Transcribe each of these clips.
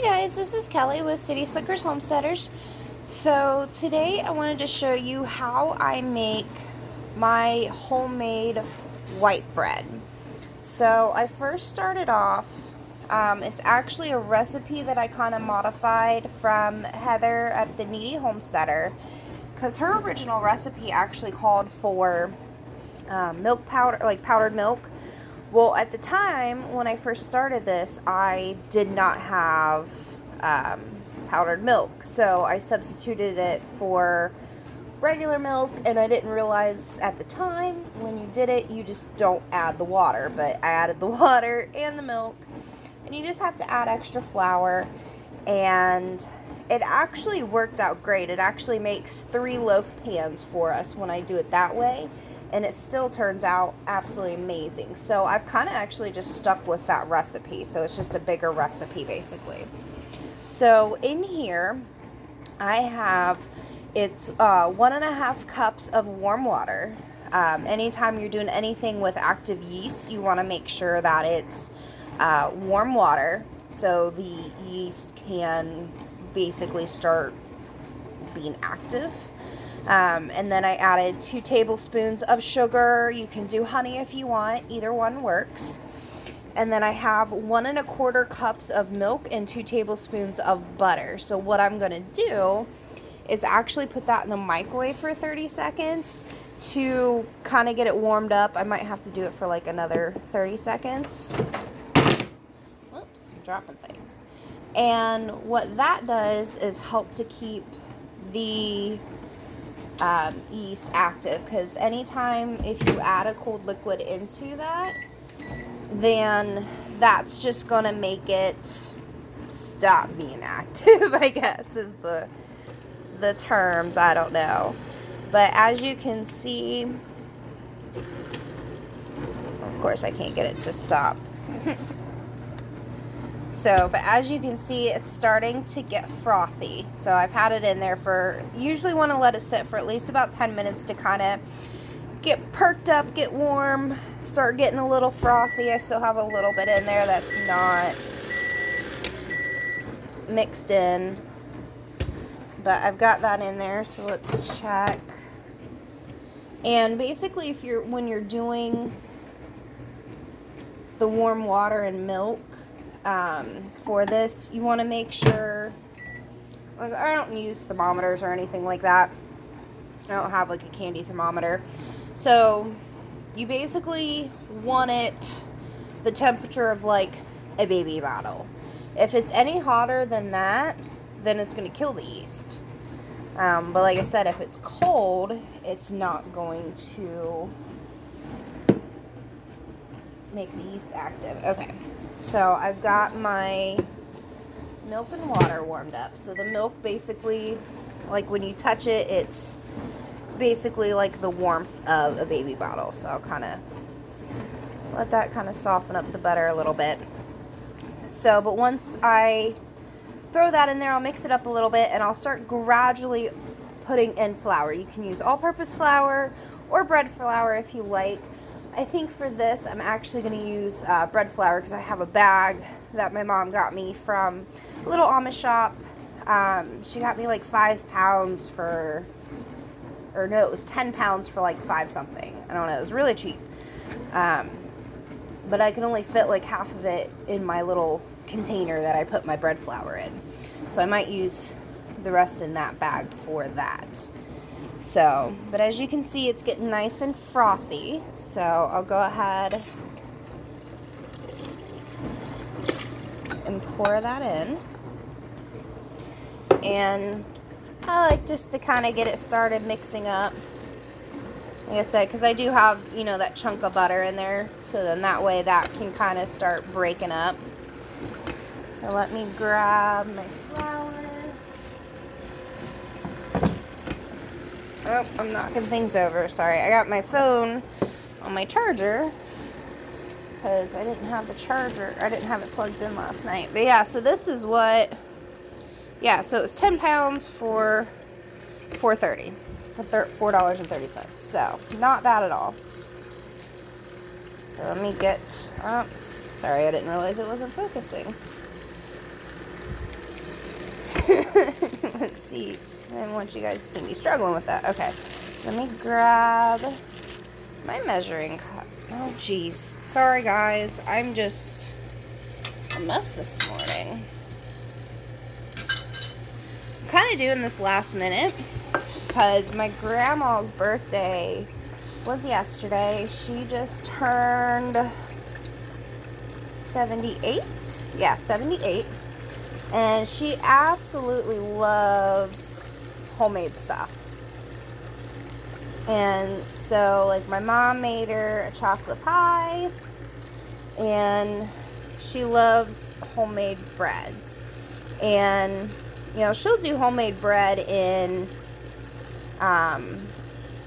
Guys, this is Kelly with City Slickers Homesteaders. So today I wanted to show you how I make my homemade white bread. So I first started off, it's actually a recipe that I kind of modified from Heather at the Kneading Homesteader, because her original recipe actually called for milk powder, like powdered milk. Well, at the time when I first started this, I did not have powdered milk, so I substituted it for regular milk, and I didn't realize at the time when you did it, you just don't add the water, but I added the water and the milk, and you just have to add extra flour, and it actually worked out great. It actually makes 3 loaf pans for us when I do it that way, and it still turns out absolutely amazing. So I've kind of actually just stuck with that recipe, so it's just a bigger recipe basically. So in here I have, it's 1.5 cups of warm water. Anytime you're doing anything with active yeast, you want to make sure that it's warm water so the yeast can basically start being active. And then I added 2 tablespoons of sugar. You can do honey if you want, either one works. And then I have 1.25 cups of milk and 2 tablespoons of butter. So what I'm gonna do is actually put that in the microwave for 30 seconds to kind of get it warmed up. I might have to do it for like another 30 seconds. Whoops, I'm dropping things. And what that does is help to keep the yeast active, because anytime if you add a cold liquid into that, then that's just gonna make it stop being active, I guess is the terms. I don't know, but as you can see, of course I can't get it to stop. So, but as you can see, it's starting to get frothy. So I've had it in there for, usually want to let it sit for at least about 10 minutes to kind of get perked up, get warm, start getting a little frothy. I still have a little bit in there that's not mixed in, but I've got that in there, so let's check. And basically, when you're doing the warm water and milk, for this, you want to make sure, like, I don't use thermometers or anything like that. I don't have like a candy thermometer. So you basically want it the temperature of like a baby bottle. If it's any hotter than that, then it's going to kill the yeast. But like I said, if it's cold, it's not going to make the yeast active. Okay. So I've got my milk and water warmed up. So the milk basically, like when you touch it, it's basically like the warmth of a baby bottle. So I'll kind of let that kind of soften up the butter a little bit. So, but once I throw that in there, I'll mix it up a little bit, and I'll start gradually putting in flour. You can use all-purpose flour or bread flour if you like. I think for this, I'm actually going to use bread flour, because I have a bag that my mom got me from a little Amish shop. She got me like 5 pounds for, or no, it was 10 pounds for like 5 something. I don't know, it was really cheap. But I can only fit like half of it in my little container that I put my bread flour in. So I might use the rest in that bag for that. So, but as you can see, it's getting nice and frothy. So I'll go ahead and pour that in. And I like just to kind of get it started mixing up. Like I said, because I do have, you know, that chunk of butter in there. So then that way that can kind of start breaking up. So let me grab my flour. Oh, I'm knocking things over. Sorry, I got my phone on my charger because I didn't have the charger. I didn't have it plugged in last night. But yeah, so this is what, yeah, so it was 10 pounds for $4.30, for $4.30. So not bad at all. So let me get, sorry, I didn't realize it wasn't focusing. Let's see. I didn't want you guys to see me struggling with that. Okay. Let me grab my measuring cup. Oh, geez. Sorry, guys. I'm just a mess this morning. I'm kind of doing this last minute because my grandma's birthday was yesterday. She just turned 78. Yeah, 78. And she absolutely loves homemade stuff. And so, like, my mom made her a chocolate pie, and she loves homemade breads. And, you know, she'll do homemade bread in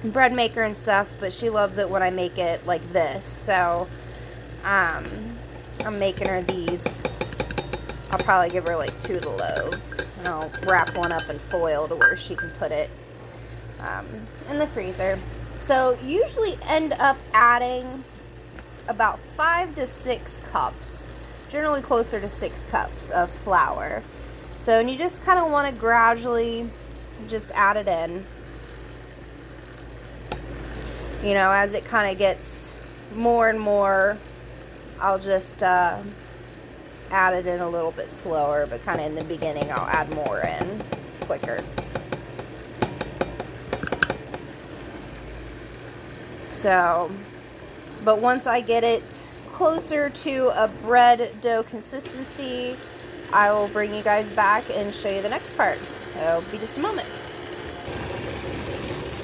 bread maker and stuff, but she loves it when I make it like this. So, I'm making her these. I'll probably give her like 2 of the loaves, and I'll wrap one up in foil to where she can put it in the freezer. So usually end up adding about 5 to 6 cups, generally closer to 6 cups of flour. So, and you just kind of want to gradually just add it in, you know, as it kind of gets more and more. I'll just add it in a little bit slower, but kind of in the beginning I'll add more in quicker. So, but once I get it closer to a bread dough consistency, I will bring you guys back and show you the next part. It'll be just a moment.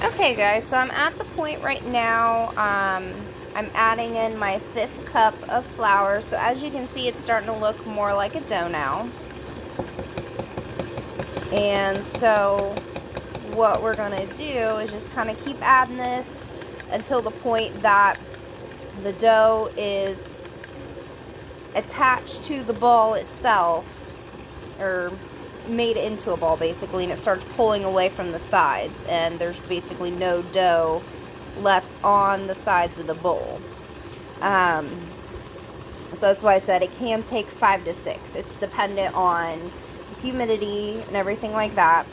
Okay guys, so I'm at the point right now, I'm adding in my 5th cup of flour. So as you can see, it's starting to look more like a dough now. And so what we're going to do is just kind of keep adding this until the point that the dough is attached to the ball itself, or made into a ball basically, and it starts pulling away from the sides, and there's basically no dough left on the sides of the bowl. So that's why I said it can take 5 to 6. It's dependent on humidity and everything like that.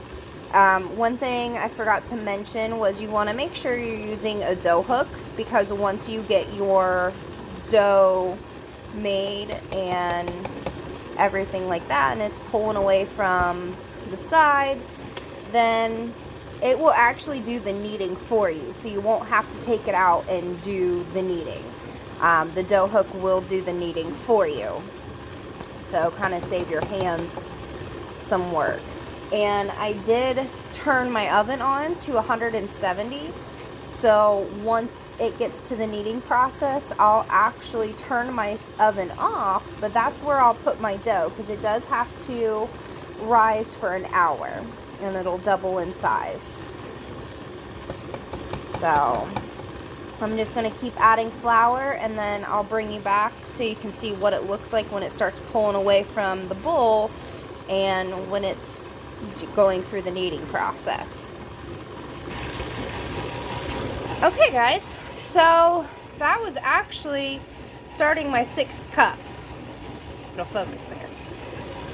One thing I forgot to mention was you want to make sure you're using a dough hook, because once you get your dough made and everything like that, and it's pulling away from the sides, then it will actually do the kneading for you, so you won't have to take it out and do the kneading. The dough hook will do the kneading for you, so kind of save your hands some work. And I did turn my oven on to 170, so once it gets to the kneading process, I'll actually turn my oven off, but that's where I'll put my dough, because it does have to rise for an hour, and it'll double in size. So I'm just going to keep adding flour, and then I'll bring you back so you can see what it looks like when it starts pulling away from the bowl and when it's going through the kneading process. Okay guys, so that was actually starting my 6th cup. It'll focus there.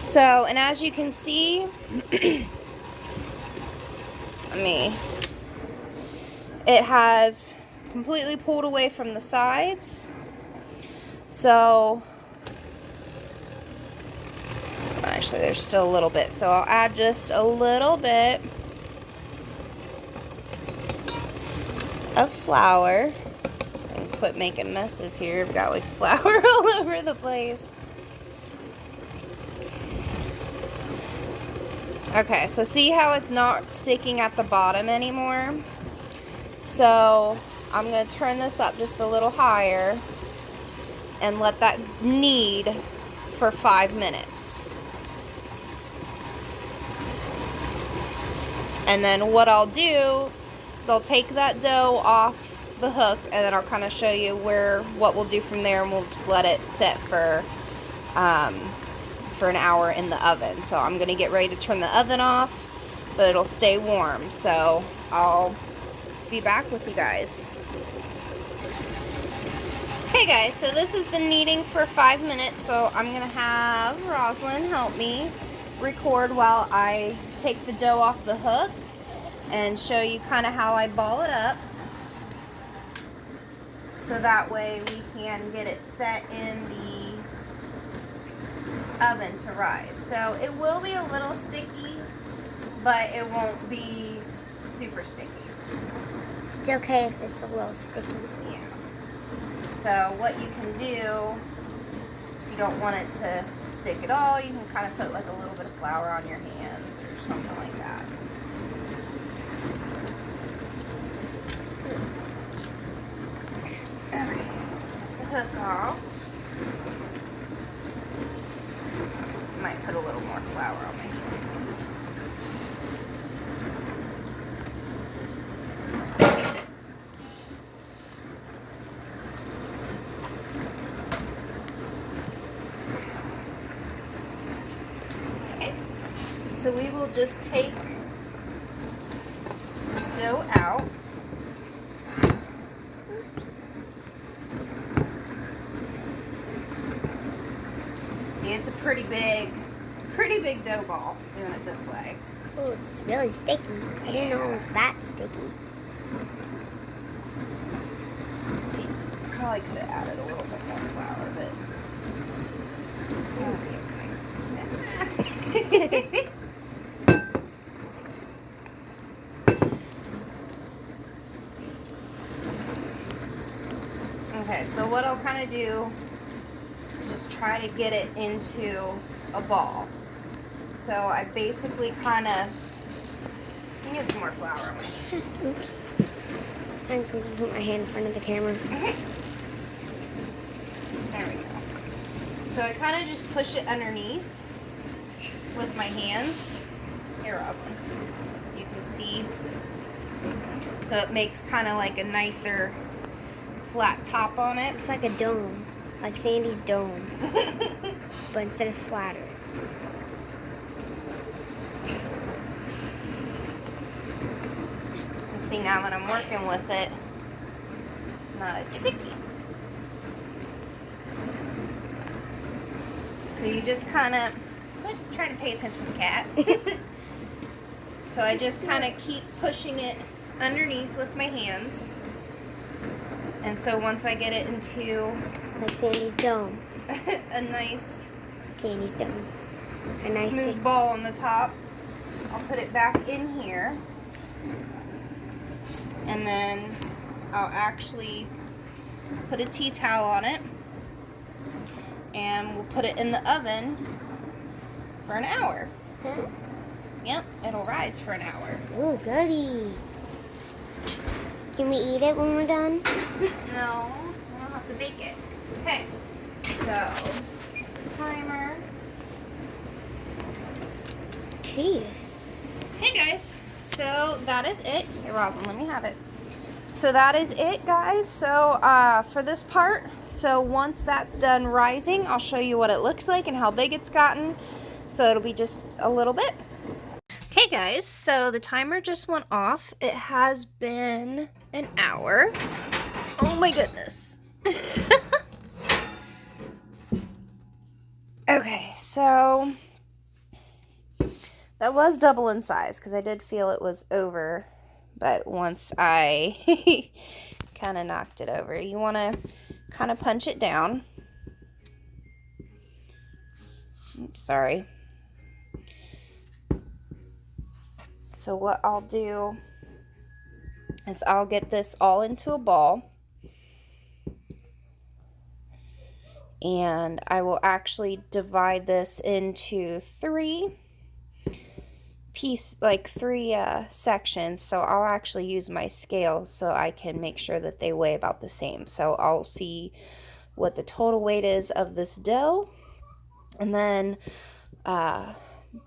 So, and as you can see, it has completely pulled away from the sides. So, actually there's still a little bit, so I'll add just a little bit of flour and quit making messes here. I've got like flour all over the place. Okay, so see how it's not sticking at the bottom anymore? So I'm going to turn this up just a little higher and let that knead for 5 minutes. And then what I'll do is I'll take that dough off the hook, and then I'll kind of show you what we'll do from there, and we'll just let it sit for an hour in the oven. So I'm going to get ready to turn the oven off, but it'll stay warm. So I'll be back with you guys. Okay guys, so this has been kneading for 5 minutes, so I'm going to have Rosalind help me record while I take the dough off the hook and show you kind of how I ball it up. So that way we can get it set in the oven to rise. So it will be a little sticky, but it won't be super sticky. It's okay if it's a little sticky. Yeah. So what you can do, if you don't want it to stick at all, you can kind of put like a little bit of flour on your hand or something like that. Okay. The hook off. Might put a little more flour on my hands. Okay, so we will just take this dough out. See, it's a pretty big dough ball doing it this way. Oh, it's really sticky. I didn't know it was that sticky. Probably could have added a little bit more flour, but okay. Okay, so what I'll kind of do is just try to get it into a ball. So I basically kind of, let me get some more flour on my hands. Oops. I'm supposed to put my hand in front of the camera. There we go. So I kind of just push it underneath with my hands. Here, Rosalind. You can see. So it makes kind of like a nicer flat top on it. Looks like a dome. Like Sandy's dome. But instead of flatter. And see, now that I'm working with it, it's not as sticky. So you just kind of, try to pay attention to the cat. So I just kind of keep pushing it underneath with my hands. And so once I get it into like Sandy's dome. a nice Sandy's dome. A nice smooth ball on the top, I'll put it back in here. And then I'll actually put a tea towel on it. And we'll put it in the oven for an hour. Huh? Yep, it'll rise for an hour. Oh, goody. Can we eat it when we're done? No, we'll have to bake it. Okay, so the timer. Jeez. Hey guys, so that is it. Hey Rosalind, let me have it. So that is it, guys. So for this part, so once that's done rising, I'll show you what it looks like and how big it's gotten. So it'll be just a little bit. Okay guys, so the timer just went off. It has been an hour. Oh my goodness. Okay, so that was double in size because I did feel it was over, but once I kind of knocked it over, you want to kind of punch it down. Oops, sorry. So what I'll do is I'll get this all into a ball, and I will actually divide this into three sections. So I'll actually use my scale so I can make sure that they weigh about the same. So I'll see what the total weight is of this dough, and then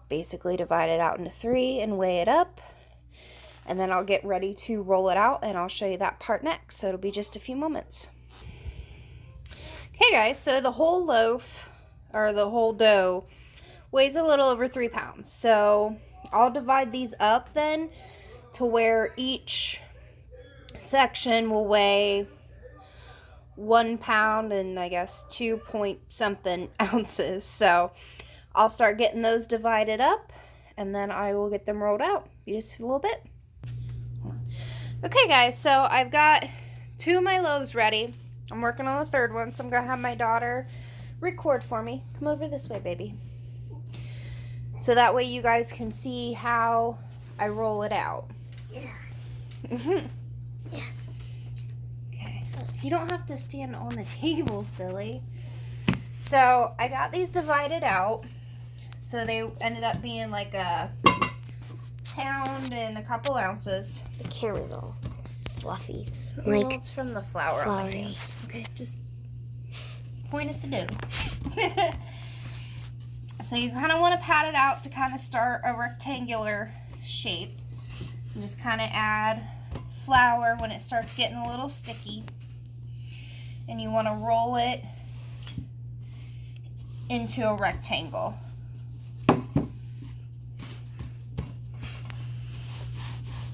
basically divide it out into three and weigh it up, and then I'll get ready to roll it out, and I'll show you that part next. So it'll be just a few moments. Okay guys, so the whole loaf, or the whole dough, weighs a little over 3 pounds. So I'll divide these up then to where each section will weigh 1 pound and I guess 2 point something ounces. So I'll start getting those divided up, and then I will get them rolled out. Just a little bit. Okay, guys, so I've got 2 of my loaves ready. I'm working on the 3rd one, so I'm going to have my daughter record for me. Come over this way, baby. So that way you guys can see how I roll it out. Yeah. Yeah. Okay. You don't have to stand on the table, silly. So I got these divided out. So they ended up being like a pound and a couple ounces. The camera's all fluffy. Well, it's from the flour on my floury. hands. Okay, just point at the dough. So you kind of want to pat it out to kind of start a rectangular shape. And just kind of add flour when it starts getting a little sticky. And you want to roll it into a rectangle.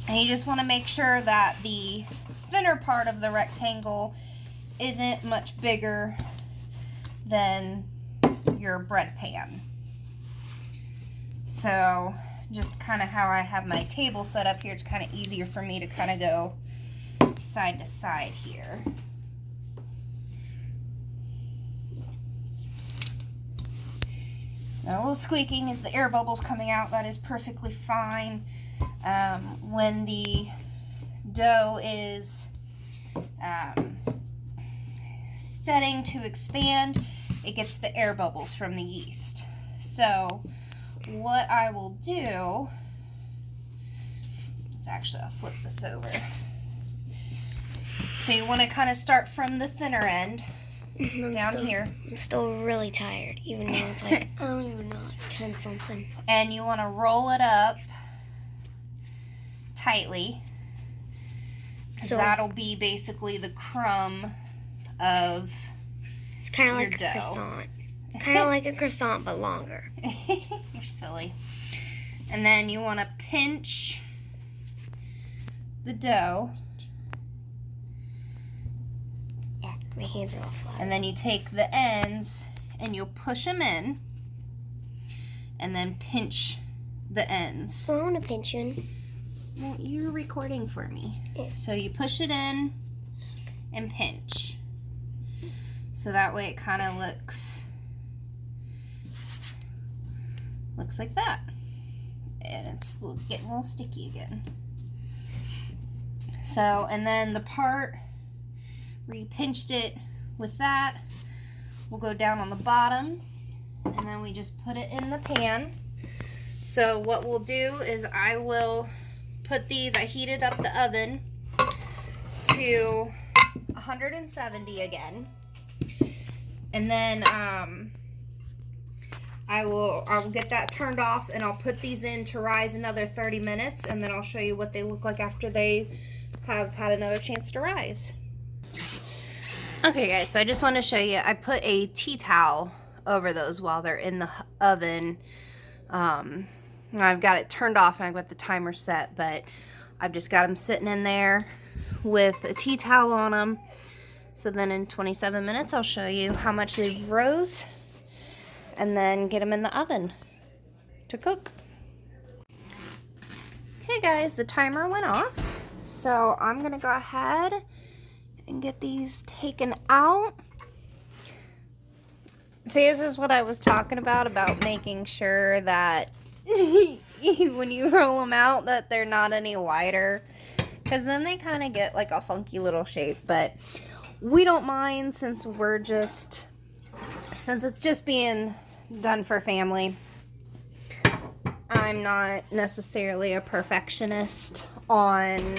And you just want to make sure that the thinner part of the rectangle isn't much bigger than your bread pan. So just kind of how I have my table set up here, it's kind of easier for me to kind of go side to side here. Now a little squeaking as the air bubbles coming out. That is perfectly fine. When the dough is setting to expand, it gets the air bubbles from the yeast. So what I will do is actually, I'll flip this over. So you want to kind of start from the thinner end down here. I'm still really tired, even though it's like, I don't even know, like 10 something. And you want to roll it up tightly. So that'll be basically the crumb of it's kind of your like dough. a croissant. Kind of like a croissant, but longer. You're silly. And then you want to pinch the dough. Yeah, my hands are all flat. And then you take the ends and you'll push them in. And then pinch the ends. So I want to pinch you. Well, you're recording for me. Yeah. So you push it in and pinch. So that way it kind of looks like that. And it's getting a little sticky again. So, and then the part where you pinched it with that will go down on the bottom. And then we just put it in the pan. So what we'll do is I will put these, I heated up the oven to 170 again. And then I will get that turned off, and I'll put these in to rise another 30 minutes, and then I'll show you what they look like after they have had another chance to rise. Okay guys, so I just want to show you, I put a tea towel over those while they're in the oven. I've got it turned off and I've got the timer set, but I've just got them sitting in there with a tea towel on them. So then in 27 minutes, I'll show you how much they've rose and then get them in the oven to cook. Okay guys, the timer went off. So I'm gonna go ahead and get these taken out. See, this is what I was talking about making sure that when you roll them out that they're not any wider, because then they kind of get like a funky little shape. But we don't mind since it's just being done for family. I'm not necessarily a perfectionist on,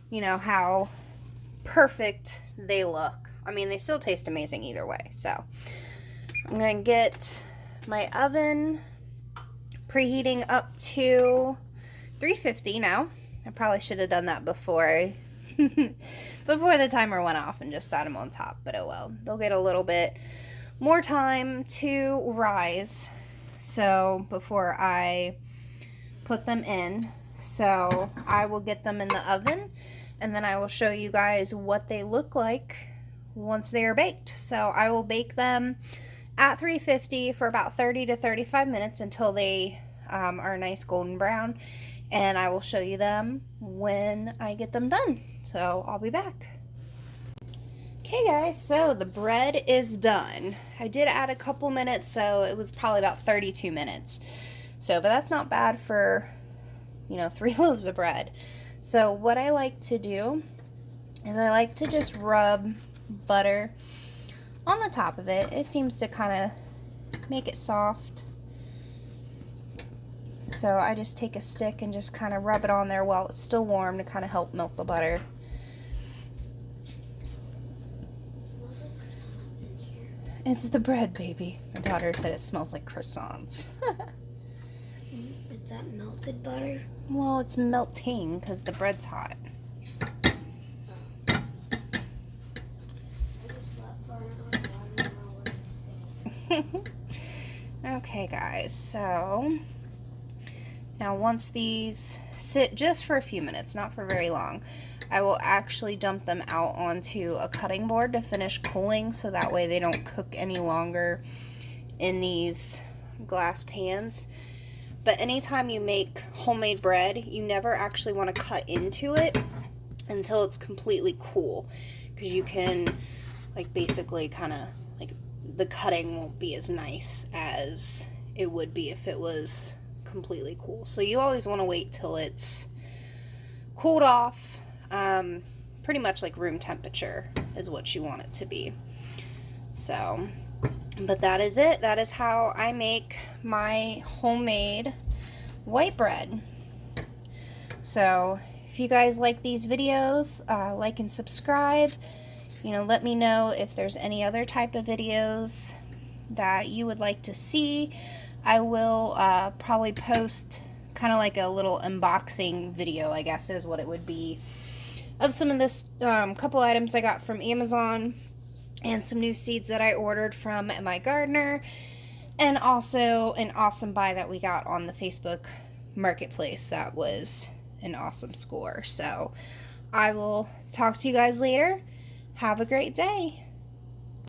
you know, how perfect they look. I mean, they still taste amazing either way. So I'm going to get my oven preheating up to 350 now. I probably should have done that before the timer went off and just sat them on top, but oh well. They'll get a little bit more time to rise, so before I put them in. So I will get them in the oven, and then I will show you guys what they look like once they are baked. So I will bake them at 350 for about 30 to 35 minutes until they are a nice golden brown, and I will show you them when I get them done. So I'll be back. Okay guys, so the bread is done. I did add a couple minutes, so it was probably about 32 minutes. So, but that's not bad for, 3 loaves of bread. So what I like to do is I like to just rub butter on the top of it. It seems to kind of make it soft. So I just take a stick and just kind of rub it on there while it's still warm to kind of help melt the butter. It's the bread, baby. My daughter said it smells like croissants. Is that melted butter? Well, it's melting because the bread's hot. Okay, guys, so now once these sit just for a few minutes, not for very long, I will actually dump them out onto a cutting board to finish cooling, so that way they don't cook any longer in these glass pans. But anytime you make homemade bread, you never actually want to cut into it until it's completely cool, because you can basically kind of the cutting won't be as nice as it would be if it was completely cool. So you always want to wait till it's cooled off, pretty much like room temperature is what you want it to be. So, but that is it. That is how I make my homemade white bread. So if you guys like these videos, like and subscribe. Let me know if there's any other type of videos that you would like to see. I will probably post kind of like a little unboxing video, I guess is what it would be, of some of this couple items I got from Amazon, and some new seeds that I ordered from my gardener, and also an awesome buy that we got on the Facebook Marketplace. That was an awesome score. So I will talk to you guys later. Have a great day.